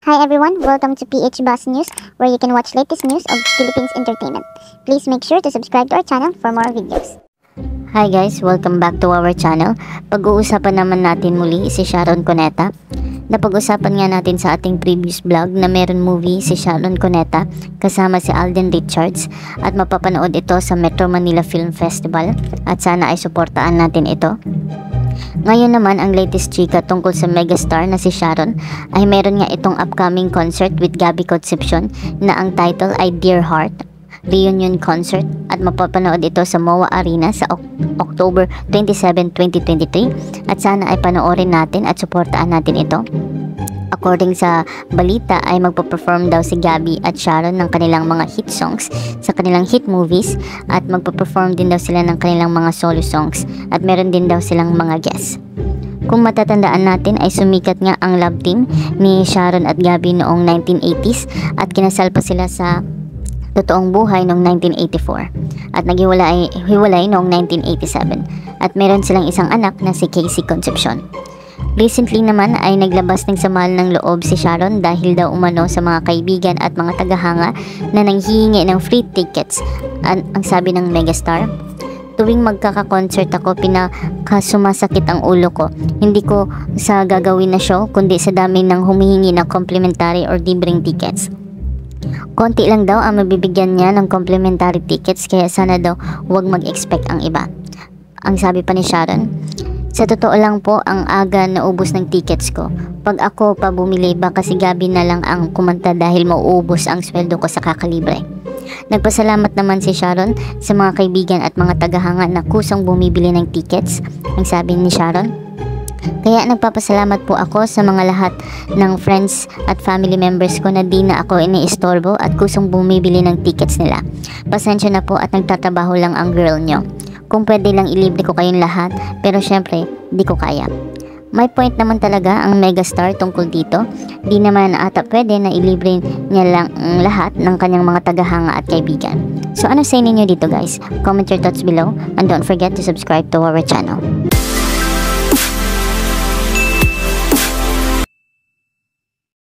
Hi everyone, welcome to PH Bus News, where you can watch latest news of Philippines entertainment. Please make sure to subscribe to our channel for more videos. Hi guys, welcome back to our channel. Pag-uusapan naman natin muli si Sharon Cuneta. Napag-usapan nga natin sa ating previous vlog na meron movie si Sharon Cuneta kasama si Alden Richards at mapapanood ito sa Metro Manila Film Festival at sana ay suportaan natin ito. Ngayon naman, ang latest chika tungkol sa megastar na si Sharon ay meron nga itong upcoming concert with Gabby Concepcion na ang title ay Dear Heart Reunion Concert at mapapanood ito sa MOA Arena sa October 27, 2023 at sana ay panoorin natin at suportaan natin ito. According sa balita ay magpo-perform daw si Gabby at Sharon ng kanilang mga hit songs sa kanilang hit movies at magpo-perform din daw sila ng kanilang mga solo songs at meron din daw silang mga guests. Kung matatandaan natin ay sumikat nga ang love team ni Sharon at Gabby noong 1980s at kinasal pa sila sa totoong buhay noong 1984 at naghiwalay noong 1987 at meron silang isang anak na si Casey Concepcion. Recently naman ay naglabas ng samal ng loob si Sharon dahil daw umano sa mga kaibigan at mga tagahanga na nanghihingi ng free tickets. Ang sabi ng megastar, tuwing magkaka-concert ako pinakasumasakit ang ulo ko. Hindi ko sa gagawin na show kundi sa dami ng humihingi ng complimentary or libreng tickets. Konti lang daw ang mabibigyan niya ng complimentary tickets kaya sana daw huwag mag-expect ang iba. Ang sabi pa ni Sharon, sa totoo lang po ang aga naubos ng tickets ko. Pag ako pa bumili baka si Gabby na lang ang kumanta dahil mauubos ang sweldo ko sa kakalibre. Nagpasalamat naman si Sharon sa mga kaibigan at mga tagahanga na kusang bumibili ng tickets. Ang sabi ni Sharon, kaya nagpapasalamat po ako sa mga lahat ng friends at family members ko na di na ako iniistorbo at kusang bumibili ng tickets nila. Pasensya na po at nagtatrabaho lang ang girl nyo. Kung pwede lang ilibre ko kayong lahat, pero syempre, di ko kaya. May point naman talaga ang megastar tungkol dito. Di naman ata pwede na ilibre niya lang ang lahat ng kanyang mga tagahanga at kaibigan. So ano say ninyo dito guys? Comment your thoughts below and don't forget to subscribe to our channel.